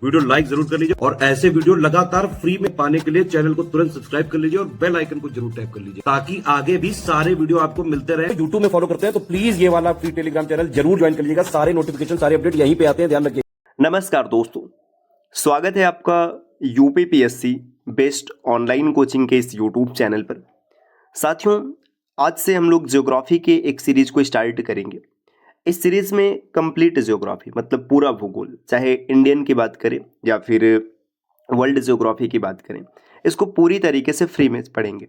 Video like जरूर कर लीजिए और ऐसे वीडियो लगातार फ्री में पाने के लिए चैनल को तुरंत सब्सक्राइब कर लीजिए और बेल आइकन को जरूर टैप कर लीजिए ताकि आगे भी सारे वीडियो आपको मिलते रहे। यूट्यूब में फॉलो करते हैं तो प्लीज ये वाला फ्री टेलीग्राम चैनल जरूर ज्वाइन कर लीजिएगा। सारे नोटिफिकेशन सारे अपडेट यहीं पे आते हैं, ध्यान रखिए। नमस्कार दोस्तों, स्वागत है आपका यूपीपीएससी बेस्ट ऑनलाइन कोचिंग के इस यूट्यूब चैनल पर। साथियों, आज से हम लोग ज्योग्राफी के एक सीरीज को स्टार्ट करेंगे। इस सीरीज में कंप्लीट ज्योग्राफी मतलब पूरा भूगोल, चाहे इंडियन की बात करें या फिर वर्ल्ड ज्योग्राफी की बात करें, इसको पूरी तरीके से फ्री में पढ़ेंगे।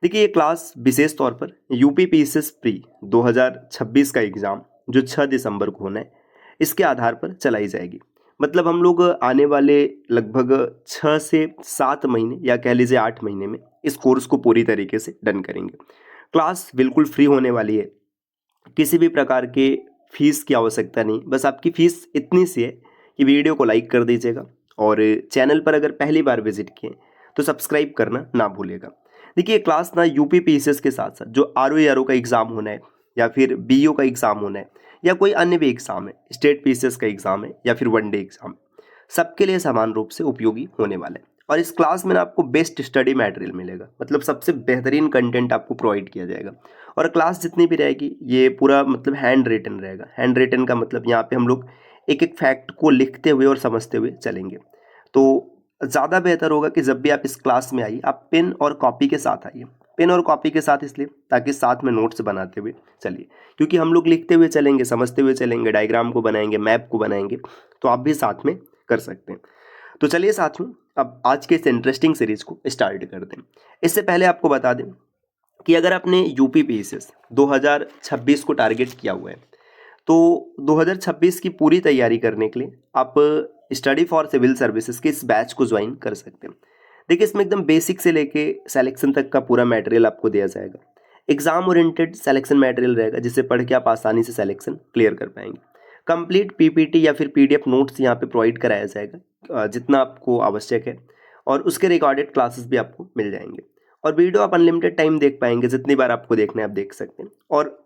देखिए, ये क्लास विशेष तौर पर यूपीपीएससी प्री 2026 का एग्ज़ाम जो 6 दिसंबर को होना है, इसके आधार पर चलाई जाएगी। मतलब हम लोग आने वाले लगभग 6 से 7 महीने या कह लीजिए 8 महीने में इस कोर्स को पूरी तरीके से डन करेंगे। क्लास बिल्कुल फ्री होने वाली है, किसी भी प्रकार के फीस की आवश्यकता नहीं। बस आपकी फ़ीस इतनी सी है कि वीडियो को लाइक कर दीजिएगा और चैनल पर अगर पहली बार विजिट किए तो सब्सक्राइब करना ना भूलिएगा। देखिए, क्लास ना यूपीपीएससी के साथ साथ जो आरओ का एग्ज़ाम होना है या फिर बीईओ का एग्ज़ाम होना है या कोई अन्य भी एग्ज़ाम है, स्टेट पीसीएस का एग्ज़ाम है या फिर वनडे एग्ज़ाम है, सबके लिए समान रूप से उपयोगी होने वाला है। और इस क्लास में ना आपको बेस्ट स्टडी मटेरियल मिलेगा, मतलब सबसे बेहतरीन कंटेंट आपको प्रोवाइड किया जाएगा। और क्लास जितनी भी रहेगी ये पूरा मतलब हैंड रिटन रहेगा। हैंड रिटन का मतलब यहाँ पे हम लोग एक एक फैक्ट को लिखते हुए और समझते हुए चलेंगे। तो ज़्यादा बेहतर होगा कि जब भी आप इस क्लास में आइए, आप पेन और कॉपी के साथ आइए। पेन और कॉपी के साथ इसलिए ताकि साथ में नोट्स बनाते हुए चलिए, क्योंकि हम लोग लिखते हुए चलेंगे, समझते हुए चलेंगे, डायग्राम को बनाएंगे, मैप को बनाएंगे, तो आप भी साथ में कर सकते हैं। तो चलिए साथियों, अब आज के इस इंटरेस्टिंग सीरीज को स्टार्ट करते हैं। इससे पहले आपको बता दें कि अगर आपने यूपीपीएससी 2026 को टारगेट किया हुआ है तो 2026 की पूरी तैयारी करने के लिए आप स्टडी फॉर सिविल सर्विसेज के इस बैच को ज्वाइन कर सकते हैं। देखिए, इसमें एकदम बेसिक से लेके सिलेक्शन तक का पूरा मटेरियल आपको दिया जाएगा। एग्जाम ओरिएंटेड सिलेक्शन मटेरियल रहेगा जिसे पढ़ के आप आसानी से सिलेक्शन क्लियर कर पाएंगे। कंप्लीट पीपीटी या फिर पीडीएफ नोट्स यहाँ पे प्रोवाइड कराया जाएगा जितना आपको आवश्यक है, और उसके रिकॉर्डेड क्लासेस भी आपको मिल जाएंगे। और वीडियो आप अनलिमिटेड टाइम देख पाएंगे, जितनी बार आपको देखना है आप देख सकते हैं।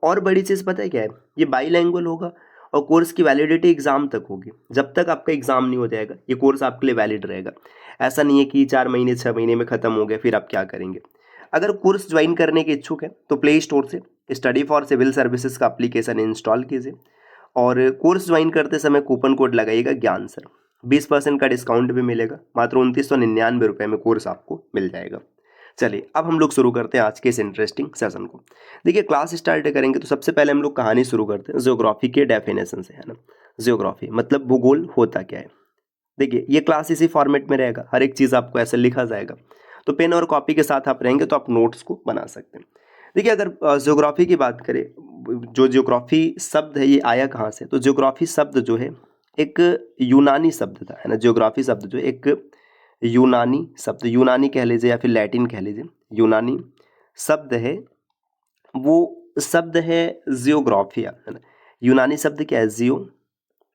और बड़ी चीज़ पता है क्या है, ये बाईलैंग्वेज होगा और कोर्स की वैलिडिटी एग्जाम तक होगी। जब तक आपका एग्जाम नहीं हो जाएगा ये कोर्स आपके लिए वैलिड रहेगा। ऐसा नहीं है कि 4 महीने 6 महीने में ख़त्म हो गया फिर आप क्या करेंगे। अगर कोर्स ज्वाइन करने के इच्छुक हैं तो प्ले स्टोर से स्टडी फॉर सिविल सर्विसेज का एप्लीकेशन इंस्टॉल कीजिए और कोर्स ज्वाइन करते समय कूपन कोड लगाइएगा ज्ञान सर। 20% का डिस्काउंट भी मिलेगा। मात्र 2999 रुपये में कोर्स आपको मिल जाएगा। चलिए, अब हम लोग शुरू करते हैं आज के इस इंटरेस्टिंग सेशन को। देखिए, क्लास स्टार्ट करेंगे तो सबसे पहले हम लोग कहानी शुरू करते हैं ज्योग्राफी के डेफिनेशन से, है ना। ज्योग्राफी मतलब भूगोल होता क्या है। देखिए, ये क्लास इसी फॉर्मेट में रहेगा, हर एक चीज़ आपको ऐसे लिखा जाएगा। तो पेन और कॉपी के साथ आप रहेंगे तो आप नोट्स को बना सकते हैं। देखिए, अगर ज्योग्राफी की बात करें, जो ज्योग्राफी शब्द है ये आया कहाँ से, तो ज्योग्राफी शब्द जो है एक यूनानी शब्द था, है ना। ज्योग्राफी शब्द जो एक यूनानी शब्द, यूनानी कह लीजिए या फिर लैटिन कह लीजिए, यूनानी शब्द है। वो शब्द है जियोग्राफिया, है ना। यूनानी शब्द क्या है, जियोग्राफिया,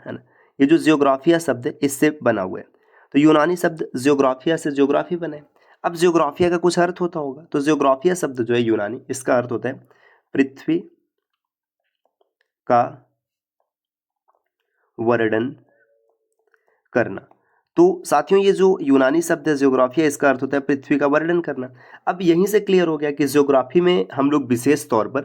है ना। ये जो जियोग्राफिया शब्द है इससे बना हुआ है। तो यूनानी शब्द जियोग्राफिया से जियोग्राफी बना है। अब जियोग्राफिया का कुछ अर्थ होता होगा, तो जियोग्राफिया शब्द जो है यूनानी, इसका अर्थ होता है पृथ्वी का वर्णन करना। तो साथियों, ये जो यूनानी शब्द है जियोग्राफिया, इसका अर्थ होता है पृथ्वी का वर्णन करना। अब यहीं से क्लियर हो गया कि जियोग्राफी में हम लोग विशेष तौर पर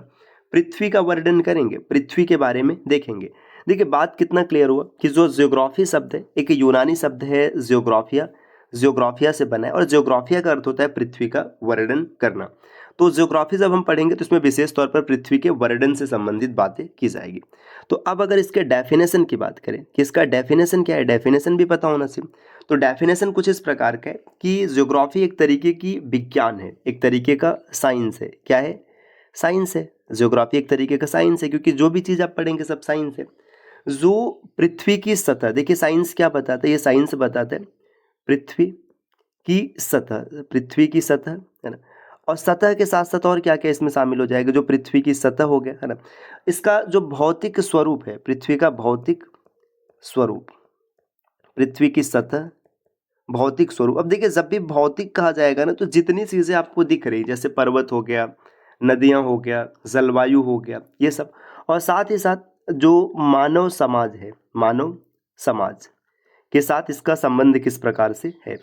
पृथ्वी का वर्णन करेंगे, पृथ्वी के बारे में देखेंगे। देखिए, बात कितना क्लियर हुआ कि जो जियोग्राफी शब्द है एक यूनानी शब्द है जियोग्राफिया, जियोग्राफिया से बना है और जियोग्राफिया का अर्थ होता है पृथ्वी का वर्णन करना। तो जियोग्राफी जब हम पढ़ेंगे तो इसमें विशेष तौर पर पृथ्वी के वर्णन से संबंधित बातें की जाएगी। तो अब अगर इसके डेफिनेशन की बात करें कि इसका डेफिनेशन क्या है, डेफिनेशन भी पता होना चाहिए। तो डेफिनेशन कुछ इस प्रकार का है कि जियोग्राफी एक तरीके की विज्ञान है, एक तरीके का साइंस है। क्या है, साइंस है। जियोग्राफी एक तरीके का साइंस है, क्योंकि जो भी चीज़ आप पढ़ेंगे सब साइंस है। जो पृथ्वी की सतह, देखिए साइंस क्या बताता है, ये साइंस बताता है पृथ्वी की सतह, पृथ्वी की सतह, है ना। और सतह के साथ साथ और क्या क्या इसमें शामिल हो जाएगा, जो पृथ्वी की सतह हो गया, है ना। इसका जो भौतिक स्वरूप है, पृथ्वी का भौतिक स्वरूप, पृथ्वी की सतह, भौतिक स्वरूप। अब देखिए, जब भी भौतिक कहा जाएगा ना, तो जितनी चीज़ें आपको दिख रही, जैसे पर्वत हो गया, नदियाँ हो गया, जलवायु हो गया, ये सब, और साथ ही साथ जो मानव समाज है, मानव समाज, के साथ इसका संबंध किस प्रकार से है।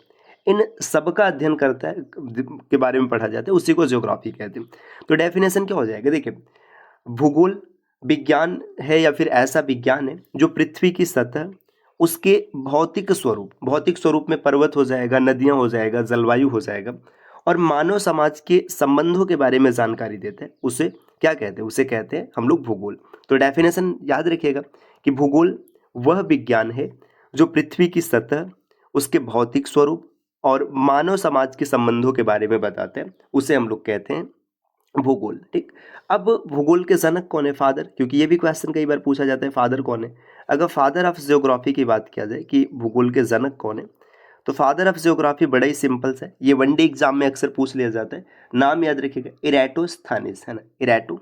इन सब का अध्ययन करता है के बारे में पढ़ा जाता है, उसी को ज्योग्राफी कहते हैं। तो डेफिनेशन क्या हो जाएगा, देखिए भूगोल विज्ञान है या फिर ऐसा विज्ञान है जो पृथ्वी की सतह, उसके भौतिक स्वरूप में पर्वत हो जाएगा, नदियां हो जाएगा, जलवायु हो जाएगा, और मानव समाज के संबंधों के बारे में जानकारी देते हैं, उसे क्या कहते हैं, उसे कहते हैं हम लोग भूगोल। तो डेफिनेशन याद रखिएगा कि भूगोल वह विज्ञान है जो पृथ्वी की सतह, उसके भौतिक स्वरूप और मानव समाज के संबंधों के बारे में बताते हैं, उसे हम लोग कहते हैं भूगोल। ठीक, अब भूगोल के जनक कौन है, फादर, क्योंकि ये भी क्वेश्चन कई बार पूछा जाता है फादर कौन है। अगर फादर ऑफ ज्योग्राफी की बात किया जाए कि भूगोल के जनक कौन है, तो फादर ऑफ ज्योग्राफी बड़ा ही सिंपल सा है, ये वनडे एग्जाम में अक्सर पूछ लिया जाता है। नाम याद रखिएगा, इरेटोस्थानिस है ना, इरेटो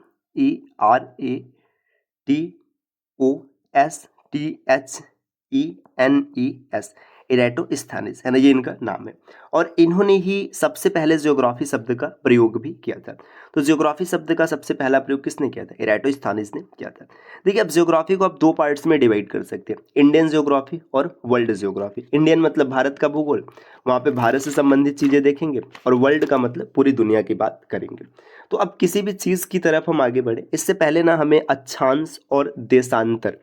ERATOSTHENES, इरेटोस्थानिस है ना, ये इनका नाम है। और इन्होंने ही सबसे पहले ज्योग्राफी शब्द का प्रयोग भी किया था। तो ज्योग्राफी शब्द का सबसे पहला प्रयोग किसने किया था, इरेटोस्थानिस ने किया था। देखिए अब ज्योग्राफी को आप दो पार्ट्स में डिवाइड कर सकते हैं, इंडियन ज्योग्राफी और वर्ल्ड ज्योग्राफी। इंडियन मतलब भारत का भूगोल, वहाँ पे भारत से संबंधित चीजें देखेंगे, और वर्ल्ड का मतलब पूरी दुनिया की बात करेंगे। तो अब किसी भी चीज की तरफ हम आगे बढ़े, इससे पहले ना हमें अक्षांश और देशांतर,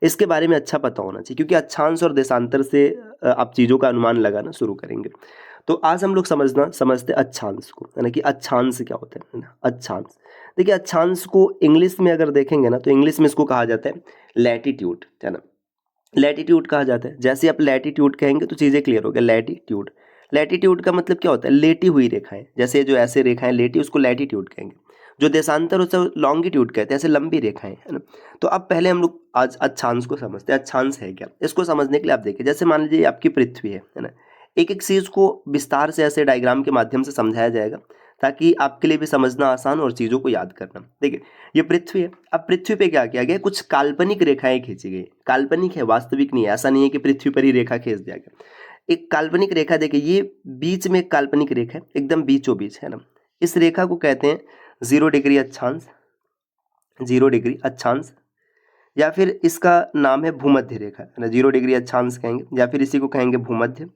इसके बारे में अच्छा पता होना चाहिए, क्योंकि अक्षांश और देशांतर से आप चीज़ों का अनुमान लगाना शुरू करेंगे। तो आज हम लोग समझते अक्षांश को, है ना, कि अक्षांश क्या होता है ना। अक्षांश, देखिए अक्षांश को इंग्लिश में अगर देखेंगे ना, तो इंग्लिश में इसको कहा जाता है लैटिट्यूड, है ना, लैटिट्यूड कहा जाता है। जैसे आप लैटिट्यूड कहेंगे तो चीज़ें क्लियर हो गया। लैटिट्यूड, लैटिट्यूड का मतलब क्या होता है, लेटी हुई रेखाएं, जैसे जो ऐसे रेखाएं लेटी, उसको लैटिट्यूड कहेंगे। जो देशांतर उसे लॉन्गिट्यूड कहते हैं, ऐसे लंबी रेखाएं, है ना। तो अब पहले हम लोग आज अक्षांश को समझते हैं। अक्षांश है क्या, इसको समझने के लिए आप देखिए, जैसे मान लीजिए आपकी पृथ्वी है ना, एक एक चीज को विस्तार से ऐसे डायग्राम के माध्यम से समझाया जाएगा, ताकि आपके लिए भी समझना आसान और चीजों को याद करना। देखिए ये पृथ्वी है, अब पृथ्वी पे क्या किया गया, कुछ काल्पनिक रेखाएं खींची गई। काल्पनिक है, वास्तविक नहीं है, ऐसा नहीं है कि पृथ्वी पर ही रेखा खींच दिया गया। एक काल्पनिक रेखा, देखिए ये बीच में एक काल्पनिक रेखा है, एकदम बीचों बीच, है ना। इस रेखा को कहते हैं 0 डिग्री अक्षांश, 0 डिग्री अक्षांश, या फिर इसका नाम है भूमध्य रेखा, है ना। 0 डिग्री अक्षांश कहेंगे, या फिर इसी को कहेंगे भूमध्य,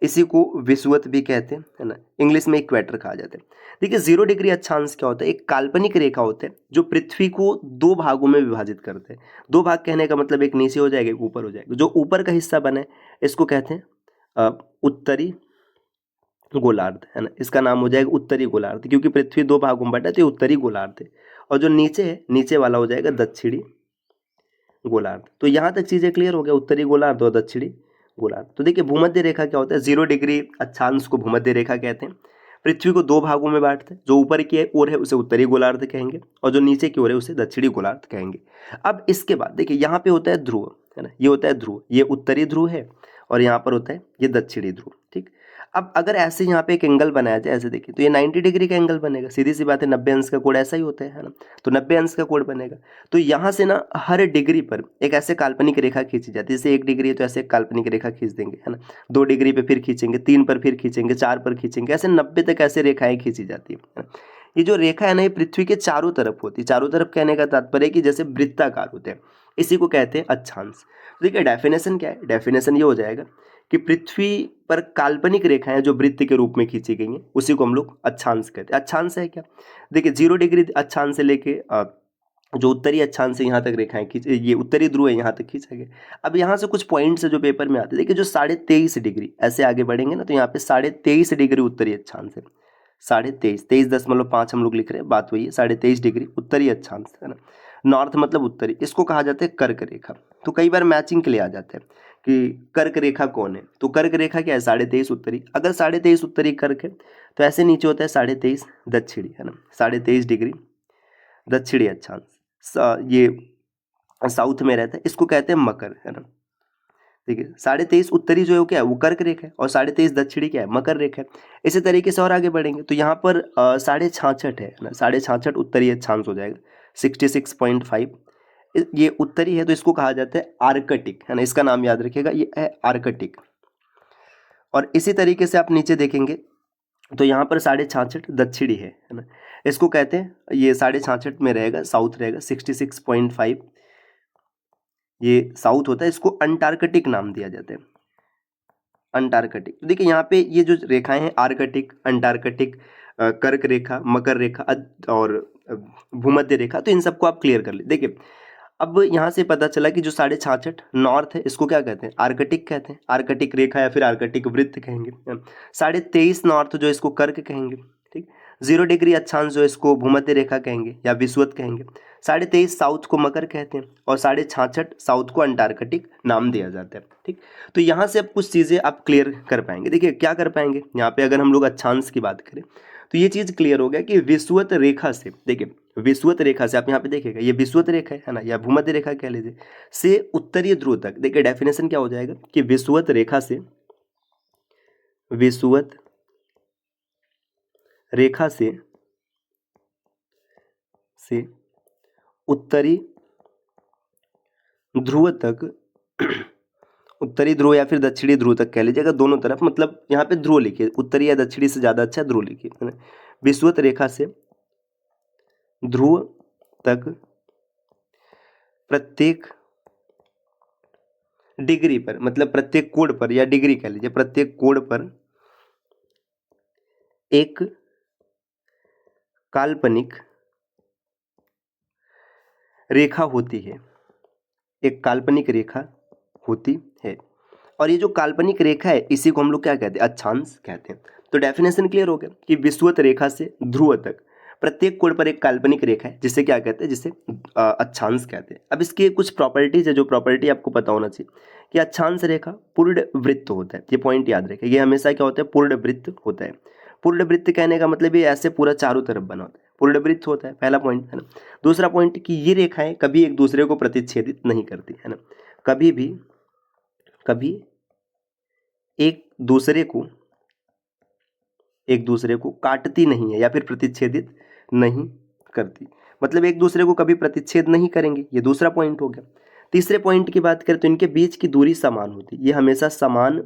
इसी को विषुवत भी कहते हैं, है ना। इंग्लिश में इक्वेटर कहा जाता है। देखिए 0 डिग्री अक्षांश क्या होता है, एक काल्पनिक रेखा होता है जो पृथ्वी को दो भागों में विभाजित करते हैं। दो भाग कहने का मतलब एक नीचे हो जाएगा, एक ऊपर हो जाएगा। जो ऊपर का हिस्सा बना है इसको कहते हैं उत्तरी गोलार्ध, है ना, इसका नाम हो जाएगा उत्तरी गोलार्ध, क्योंकि पृथ्वी दो भागों में बटा है तो ये उत्तरी गोलार्ध है। और जो नीचे है, नीचे वाला हो जाएगा दक्षिणी गोलार्ध। तो यहाँ तक चीजें क्लियर हो गया, उत्तरी गोलार्ध और दक्षिणी गोलार्ध। तो देखिए भूमध्य रेखा क्या होता है, 0 डिग्री अक्षांश को भूमध्य रेखा कहते हैं। पृथ्वी को दो भागों में बांटते हैं, जो ऊपर की ओर है उसे उत्तरी गोलार्ध कहेंगे, और जो नीचे की ओर है उसे दक्षिणी गोलार्ध कहेंगे। अब इसके बाद देखिए यहाँ पे होता है ध्रुव, है ना, ये होता है ध्रुव, ये उत्तरी ध्रुव है, और यहाँ पर होता है ये दक्षिणी ध्रुव। ठीक, अब अगर ऐसे यहाँ पे एक एंगल बनाया जाए, ऐसे देखिए, तो ये 90 डिग्री का एंगल बनेगा, सीधी सी बात है, 90 अंश का कोण ऐसा ही होता है ना। तो 90 अंश का कोण बनेगा। तो यहाँ से ना हर डिग्री पर एक ऐसे काल्पनिक रेखा खींची जाती है। जैसे 1 डिग्री है तो ऐसे एक काल्पनिक रेखा खींच देंगे, है ना। 2 डिग्री पे फिर खींचेंगे, 3 पर फिर खींचेंगे, 4 पर खींचेंगे, ऐसे 90 तक ऐसे रेखाएं खींची जाती है। ये जो रेखा है ना, ये पृथ्वी के चारों तरफ होती है। चारों तरफ कहने का तात्पर्य है कि जैसे वृत्ताकार होते हैं, इसी को कहते हैं अक्षांश। देखिए डेफिनेशन क्या है, डेफिनेशन ये हो जाएगा कि पृथ्वी पर काल्पनिक रेखाएं जो वृत्त के रूप में खींची गई हैं, उसी को हम लोग अक्षांश कहते हैं। अक्षांश है क्या, देखिए 0 डिग्री अक्षांश से लेके जो उत्तरी अक्षांश से यहाँ तक रेखाएं खींच, ये उत्तरी ध्रुव है, यहाँ तक खींचा गया। अब यहाँ से कुछ पॉइंट्स है जो पेपर में आते हैं। देखिए जो 23.5 डिग्री ऐसे आगे बढ़ेंगे ना, तो यहाँ पे 23.5 डिग्री उत्तरी अक्षांश है। 23.5 हम लोग लिख रहे हैं, बात वही है। 23.5 डिग्री उत्तरी अक्षांश, है ना। नॉर्थ मतलब उत्तरी, इसको कहा जाता है कर्क रेखा। तो कई बार मैचिंग के लिए आ जाता है कि कर्क रेखा कौन है, तो कर्क रेखा क्या है, 23.5 उत्तरी। अगर 23.5 उत्तरी कर्क है, तो ऐसे नीचे होता है 23.5 दक्षिणी, है ना। 23.5 डिग्री दक्षिणी अक्षांश, ये साउथ में रहता है, इसको कहते हैं मकर, है ना। देखिए 23.5 उत्तरी जो है वो क्या है, वो कर्क रेखा है, और 23.5 दक्षिणी क्या है, मकर रेखा है। इसी तरीके से और आगे बढ़ेंगे तो यहाँ पर 66.5 है ना, 66.5 उत्तरी अक्षांश हो जाएगा, 66.5। ये उत्तरी है तो इसको कहा जाता है आर्कटिक, है ना, इसका नाम याद रखिएगा, ये है आर्कटिक। और इसी तरीके से आप नीचे देखेंगे तो यहाँ पर 66.5 दक्षिणी है ना, इसको कहते हैं, ये 66.5 में रहेगा, साउथ रहेगा, 66.5 ये साउथ होता है, इसको अंटार्कटिक नाम दिया जाता है। अंटार्कटिक। तो देखिए यहाँ पे ये जो रेखाएं हैं आर्कटिक, अंटार्कटिक, कर्क रेखा, मकर रेखा और भूमध्य रेखा, तो इन सबको आप क्लियर कर ले। देखिए अब यहाँ से पता चला कि जो 66.5 नॉर्थ है इसको क्या कहते हैं, आर्कटिक कहते हैं, आर्कटिक रेखा या फिर आर्कटिक वृत्त कहेंगे। 23.5 नॉर्थ जो इसको कर्क कहेंगे, ठीक। 0 डिग्री अक्षांश जो इसको भूमध्य रेखा कहेंगे या विषुवत कहेंगे। 23.5 साउथ को मकर कहते हैं और 66.5 साउथ को अंटार्कटिक नाम दिया जाता है, ठीक। तो यहाँ से अब कुछ चीज़ें आप क्लियर कर पाएंगे। देखिए क्या कर पाएंगे यहाँ पे, अगर हम लोग अक्षांश की बात करें तो ये चीज़ क्लियर हो गया कि विषुवत रेखा से, देखिए विषुवत रेखा से आप यहाँ पे देखिएगा ये विषुवत रेखा है ना, या भूमध्य रेखा कह लीजिए, से उत्तरीय ध्रुव तक। देखिए डेफिनेशन क्या हो जाएगा कि विषुवत रेखा से, विषुवत रेखा से उत्तरी ध्रुव तक, उत्तरी ध्रुव या फिर दक्षिणी ध्रुव तक कह लीजिएगा, दोनों तरफ, मतलब यहाँ पे ध्रुव लिखिए, उत्तरी या दक्षिणी से ज़्यादा अच्छा ध्रुव लिखिए, है ना। विषुवत रेखा से ध्रुव तक प्रत्येक डिग्री पर, मतलब प्रत्येक कोण पर या डिग्री कह लीजिए, प्रत्येक कोण पर एक काल्पनिक रेखा होती है, एक काल्पनिक रेखा होती है। और ये जो काल्पनिक रेखा है इसी को हम लोग क्या कहते हैं, अक्षांश कहते हैं। तो डेफिनेशन क्लियर हो गया कि विषुवत रेखा से ध्रुव तक प्रत्येक कोण पर एक काल्पनिक रेखा है, जिसे क्या कहते हैं, जिसे अक्षांश कहते हैं। अब इसकी कुछ प्रॉपर्टीज है, जो प्रॉपर्टी आपको पता होना चाहिए कि अक्षांश रेखा पूर्ण वृत्त होता है। ये पॉइंट याद रखें, ये हमेशा क्या होता है, पूर्ण वृत्त होता है। पूर्ण वृत्त कहने का मतलब ये ऐसे पूरा चारों तरफ बना होता है, पूर्ण वृत्त होता है, पहला पॉइंट है ना। दूसरा पॉइंट कि ये रेखाएं कभी एक दूसरे को प्रतिच्छेदित नहीं करती, है ना, कभी एक दूसरे को काटती नहीं है या फिर प्रतिच्छेदित नहीं करती, मतलब एक दूसरे को कभी प्रतिच्छेद नहीं करेंगे। ये दूसरा पॉइंट हो गया। तीसरे पॉइंट की बात करें तो इनके बीच की दूरी समान होती है, ये हमेशा समान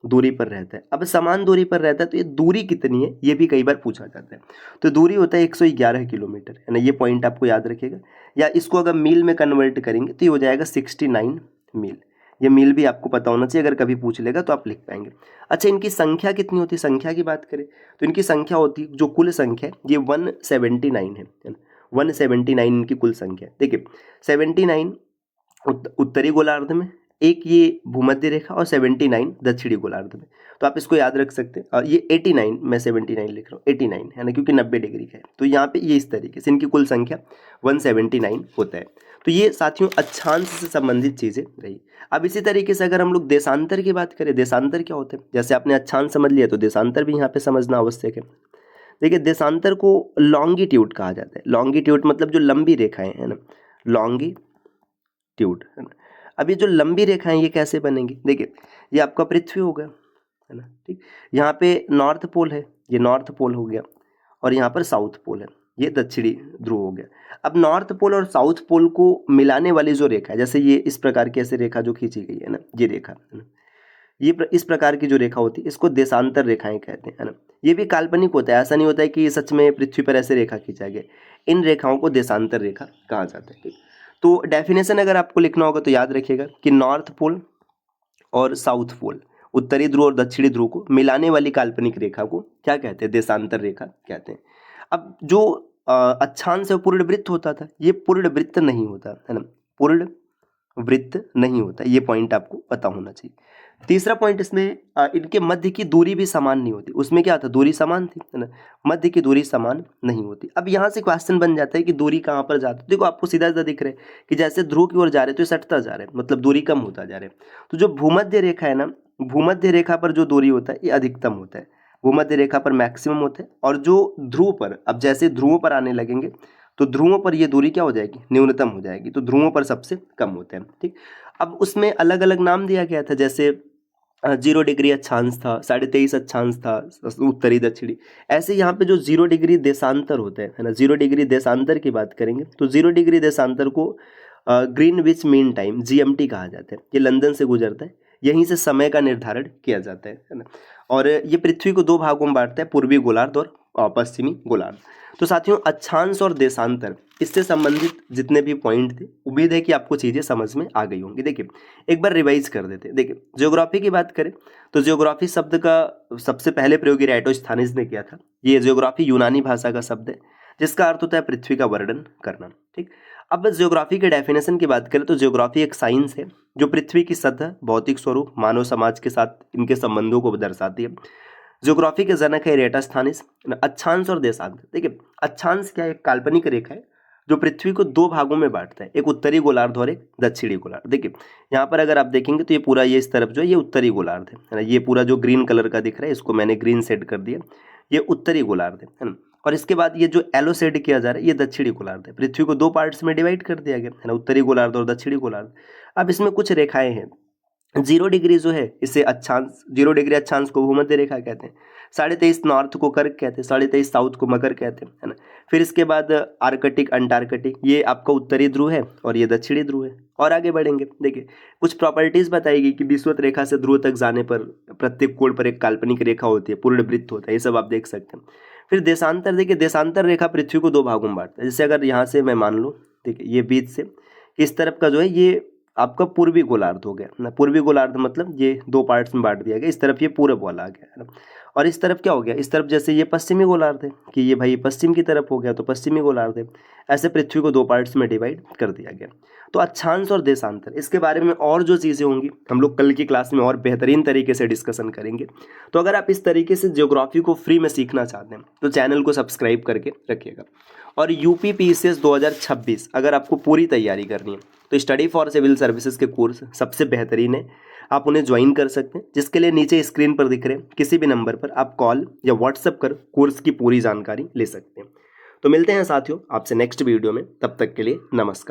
दूरी पर रहता है। अब समान दूरी पर रहता है तो ये दूरी कितनी है ये भी कई बार पूछा जाता है। तो दूरी होता है 111 किलोमीटर, है ना, ये पॉइंट आपको याद रखेगा। या इसको अगर मील में कन्वर्ट करेंगे तो ये हो जाएगा 69 मील। ये मील भी आपको पता होना चाहिए, अगर कभी पूछ लेगा तो आप लिख पाएंगे। अच्छा, इनकी संख्या कितनी होती है, संख्या की बात करें तो इनकी संख्या होती है, जो कुल संख्या है ये 179 है ना, 179 इनकी कुल संख्या है। देखिए 79 उत्तरी गोलार्ध में, एक ये भूमध्य रेखा और 79 दक्षिणी गोलार्ध में। तो आप इसको याद रख सकते हैं। और ये 89, मैं 79 लिख रहा हूँ, 89 है ना, क्योंकि 90 डिग्री का है। तो यहाँ पे ये इस तरीके से इनकी कुल संख्या 179 होता है। तो ये साथियों अक्षांश से संबंधित चीज़ें रही। अब इसी तरीके से अगर हम लोग देशांतर की बात करें, देशांतर क्या होता है, जैसे आपने अक्षांश समझ लिया तो देशांतर भी यहाँ पे समझना आवश्यक है। देखिए देशांतर को लॉन्गिट्यूड कहा जाता है। लॉन्गिट्यूड मतलब जो लंबी रेखाएं है ना, लॉन्गिट्यूड है ना। अब ये जो लंबी रेखाएं ये कैसे बनेंगी, देखिए ये आपका पृथ्वी होगा, है ना, ठीक। यहाँ पे नॉर्थ पोल है, ये नॉर्थ पोल हो गया, और यहाँ पर साउथ पोल है, ये दक्षिणी ध्रुव हो गया। अब नॉर्थ पोल और साउथ पोल को मिलाने वाली जो रेखा है, जैसे ये इस प्रकार की ऐसे रेखा जो खींची गई है ना, ये रेखा है ना, ये इस प्रकार की जो रेखा होती है इसको देशांतर रेखाएं कहते हैं, है ना। ये भी काल्पनिक होता है, ऐसा नहीं होता है कि सच में पृथ्वी पर ऐसे रेखा खींचा गया। इन रेखाओं को देशांतर रेखा कहा जाता है, ठीक। तो डेफिनेशन अगर आपको लिखना होगा तो याद रखिएगा कि नॉर्थ पोल और साउथ पोल, उत्तरी ध्रुव और दक्षिणी ध्रुव को मिलाने वाली काल्पनिक रेखा को क्या कहते हैं, देशांतर रेखा कहते हैं। अब जो अक्षांश से पूर्ण वृत्त होता था, ये पूर्ण वृत्त नहीं होता, है ना, पूर्ण वृत्त नहीं होता, ये पॉइंट आपको पता होना चाहिए। तीसरा पॉइंट इसमें इनके मध्य की दूरी भी समान नहीं होती। उसमें क्या था, दूरी समान थी, है ना, मध्य की दूरी समान नहीं होती। अब यहाँ से क्वेश्चन बन जाता है कि दूरी कहाँ पर जाती है। देखो आपको सीधा सीधा दिख रहा है कि जैसे ध्रुव की ओर जा रहे तो ये सटता जा रहा है, मतलब दूरी कम होता जा रहा है। तो जो भूमध्य रेखा है ना, भूमध्य रेखा पर जो दूरी होता है ये अधिकतम होता है, भूमध्य रेखा पर मैक्सिमम होता है। और जो ध्रुव पर, अब जैसे ध्रुवों पर आने लगेंगे तो ध्रुवों पर ये दूरी क्या हो जाएगी, न्यूनतम हो जाएगी। तो ध्रुवों पर सबसे कम होते हैं, ठीक। अब उसमें अलग अलग नाम दिया गया था, जैसे 0 डिग्री अक्षांश था, 23.5 अक्षांश था, उत्तरी दक्षिणी। ऐसे यहाँ पे जो 0 डिग्री देशांतर होता है ना, 0 डिग्री देशांतर की बात करेंगे तो 0 डिग्री देशांतर को ग्रीनविच मीन टाइम GMT कहा जाता है। ये लंदन से गुजरता है, यहीं से समय का निर्धारण किया जाता है ना। और ये पृथ्वी को 2 भागों में बांटता है, पूर्वी गोलार्ध और पश्चिमी गोलार्ध। तो साथियों अक्षांश और देशांतर इससे संबंधित जितने भी पॉइंट थे, उम्मीद है कि आपको चीज़ें समझ में आ गई होंगी। देखिए एक बार रिवाइज कर देते हैं। देखिए ज्योग्राफी की बात करें तो ज्योग्राफी शब्द का सबसे पहले प्रयोग इराटोस्थानीज ने किया था। ये ज्योग्राफी यूनानी भाषा का शब्द है जिसका अर्थ होता है पृथ्वी का वर्णन करना। ठीक, अब ज्योग्राफी के डेफिनेशन की बात करें तो ज्योग्राफी एक साइंस है जो पृथ्वी की सतह, भौतिक स्वरूप, मानव समाज के साथ इनके संबंधों को दर्शाती है। ज्योग्राफी के जनक है इराटोस्थानीज। अक्षांश और देशांतर, देखिए अक्षांश क्या है, एक काल्पनिक रेखा है जो पृथ्वी को दो भागों में बांटता है, एक उत्तरी गोलार्ध और एक दक्षिणी गोलार्ध। देखिए यहाँ पर अगर आप देखेंगे तो ये पूरा ये इस तरफ जो है ये उत्तरी गोलार्ध है ना, ये पूरा जो ग्रीन कलर का दिख रहा है इसको मैंने ग्रीन शेड कर दिया, ये उत्तरी गोलार्ध है ना। और इसके बाद ये जो येलो शेड किया जा रहा है ये दक्षिणी गोलार्ध है। पृथ्वी को दो पार्ट्स में डिवाइड कर दिया गया है ना, उत्तरी गोलार्ध और दक्षिणी गोलार्ध। अब इसमें कुछ रेखाएं हैं। 0 डिग्री जो है इसे अक्षांश, 0 डिग्री अक्षांश को भूमध्य रेखा कहते हैं। 23.5 नॉर्थ को कर्क कहते हैं, 23.5 साउथ को मकर कहते हैं, है ना। फिर इसके बाद आर्कटिक, अंटार्कटिक, ये आपका उत्तरी ध्रुव है और ये दक्षिणी ध्रुव है। और आगे बढ़ेंगे, देखिए कुछ प्रॉपर्टीज बताएगी कि विषुवत रेखा से ध्रुव तक जाने पर प्रत्येक कोण पर एक काल्पनिक रेखा होती है, पूर्ण वृत्त होता है, ये सब आप देख सकते हैं। फिर देशांतर, देखिए देशांतर रेखा पृथ्वी को दो भागों में बांटता है। जैसे अगर यहाँ से मैं मान लूँ, देखिए ये बीच से इस तरफ का जो है ये आपका पूर्वी गोलार्ध हो गया ना। पूर्वी गोलार्ध मतलब ये दो पार्ट्स में बांट दिया गया, इस तरफ ये पूरब वाला आ गया है ना। और इस तरफ क्या हो गया, इस तरफ जैसे ये पश्चिमी गोलार्ध है कि ये भाई पश्चिम की तरफ हो गया तो पश्चिमी गोलार्ध है। ऐसे पृथ्वी को दो पार्ट्स में डिवाइड कर दिया गया। तो अक्षांश और देशांतर, इसके बारे में और जो चीज़ें होंगी हम लोग कल की क्लास में और बेहतरीन तरीके से डिस्कशन करेंगे। तो अगर आप इस तरीके से ज्योग्राफी को फ्री में सीखना चाहते हैं तो चैनल को सब्सक्राइब करके रखिएगा। और यूपी पीसीएस 2026 अगर आपको पूरी तैयारी करनी है तो स्टडी फॉर सिविल सर्विसेज के कोर्स सबसे बेहतरीन है, आप उन्हें ज्वाइन कर सकते हैं, जिसके लिए नीचे स्क्रीन पर दिख रहे किसी भी नंबर पर आप कॉल या व्हाट्सएप कर कोर्स की पूरी जानकारी ले सकते हैं। तो मिलते हैं साथियों आपसे नेक्स्ट वीडियो में, तब तक के लिए नमस्कार।